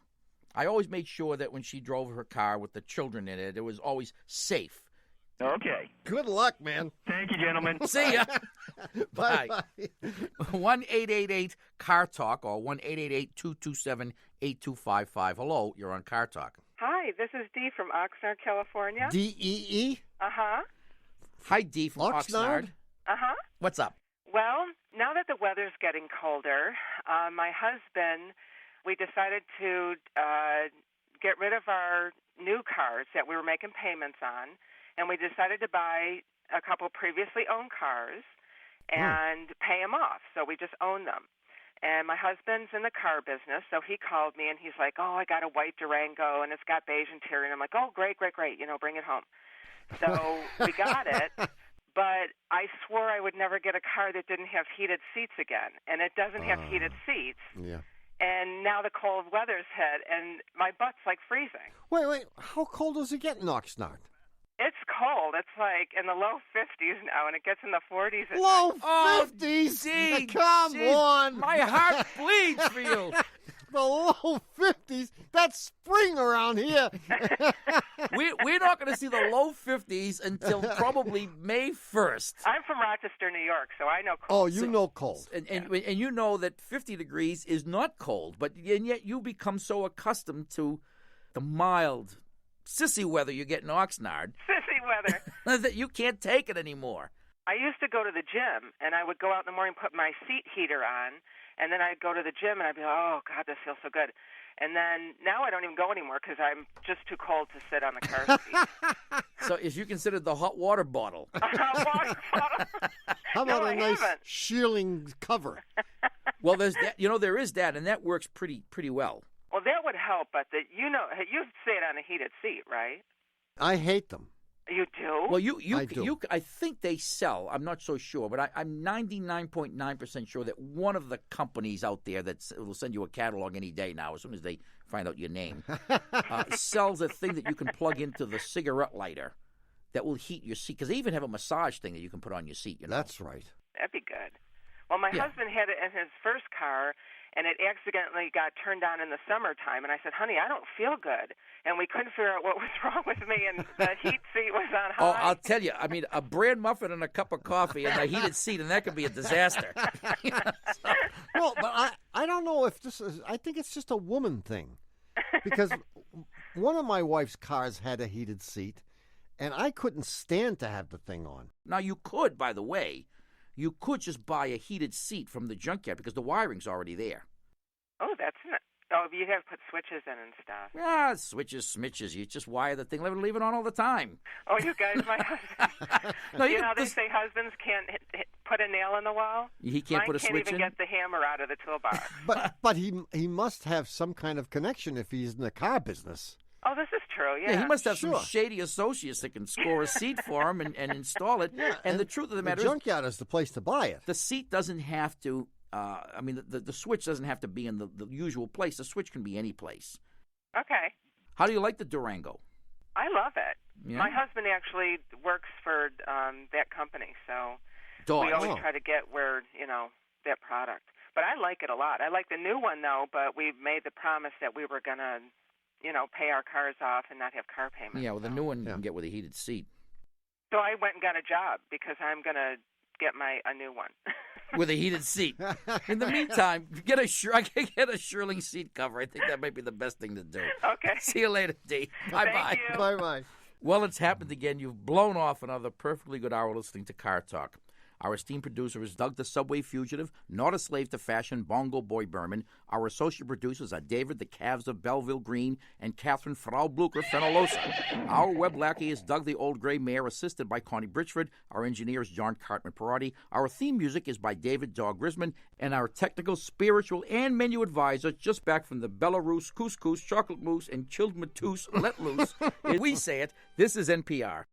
I always made sure that when she drove her car with the children in it was always safe. Okay. Good luck, man. Thank you, gentlemen. See ya. Bye. 1-888-CAR-TALK or 1-888-227-8255. Hello, you're on Car Talk. Hi, this is Dee from Oxnard, California. D-E-E? Uh-huh. Hi, Dee from Oxnard. Uh-huh. What's up? Well, now that the weather's getting colder, my husband, we decided to get rid of our new cars that we were making payments on, and we decided to buy a couple previously owned cars and pay them off. So we just own them. And my husband's in the car business, so he called me, and he's like, oh, I got a white Durango, and it's got beige interior. And I'm like, oh, great, bring it home. So we got it, but I swore I would never get a car that didn't have heated seats again, and it doesn't have heated seats. Yeah. And now the cold weather's hit, and my butt's like freezing. Wait, how cold does it get in Oxnard? It's cold. It's like in the low 50s now, and it gets in the 40s. Low night. 50s? Come on. My heart bleeds for you. The low 50s? That's spring around here. We're not going to see the low 50s until probably May 1st. I'm from Rochester, New York, so I know cold. Oh, you know cold. And you know that 50 degrees is not cold, and yet you become so accustomed to the mild, sissy weather you get in Oxnard. Sissy weather. That you can't take it anymore. I used to go to the gym, and I would go out in the morning, put my seat heater on, and then I'd go to the gym, and I'd be like, oh, God, this feels so good. And then now I don't even go anymore because I'm just too cold to sit on the car seat. So is you considered the hot water bottle? Water bottle. How about No, a I nice haven't. shielding cover? Well, there's that. There is that, and that works pretty well. Well, that would help, but you sit on a heated seat, right? I hate them. You do? Well, I do. I think they sell. I'm not so sure, but I'm 99.9% sure that one of the companies out there that will send you a catalog any day now, as soon as they find out your name, sells a thing that you can plug into the cigarette lighter that will heat your seat. Because they even have a massage thing that you can put on your seat. That's right. That'd be good. Well, my husband had it in his first car, and it accidentally got turned on in the summertime. And I said, honey, I don't feel good. And we couldn't figure out what was wrong with me, and the heat seat was on high. Oh, I'll tell you. I mean, a bran muffin and a cup of coffee and a heated seat, and that could be a disaster. Well, but I don't know if this is, I think it's just a woman thing. Because one of my wife's cars had a heated seat, and I couldn't stand to have the thing on. Now, you could, by the way, you could just buy a heated seat from the junkyard because the wiring's already there. Oh, that's not. Oh, you have to put switches in and stuff. Yeah, switches, smitches. You just wire the thing, leave it on all the time. Oh, you guys, my husband. No, you know, they say husbands can't put a nail in the wall. He can't put a switch in? Mine can't even get the hammer out of the toolbox. But he must have some kind of connection if he's in the car business. Oh, this is true, Yeah, he must have some shady associates that can score a seat for him and install it. Yeah, and the truth of the matter the junkyard is the place to buy it. The seat doesn't have to, the switch doesn't have to be in the usual place. The switch can be any place. Okay. How do you like the Durango? I love it. Yeah? My husband actually works for that company, so we always try to get that product. But I like it a lot. I like the new one, though, but we made the promise that we were going to pay our cars off and not have car payments. Yeah, well, the new one you can get with a heated seat. So I went and got a job because I'm going to get a new one. With a heated seat. In the meantime, get a Shirling seat cover. I think that might be the best thing to do. Okay. See you later, D. Bye-bye. Thank you. Bye-bye. Well, it's happened again. You've blown off another perfectly good hour listening to Car Talk. Our esteemed producer is Doug the Subway Fugitive, not a slave to fashion, Bongo Boy Berman. Our associate producers are David the Calves of Belleville Green and Catherine Frau Blucher Fenolosa. Our web lackey is Doug the Old Gray Mare, assisted by Connie Bridgeford. Our engineer is John Cartman Perotti. Our theme music is by David Dog Grisman. And our technical, spiritual, and menu advisor, just back from the Belarus, couscous, chocolate mousse, and chilled matus let loose. We say it, this is NPR.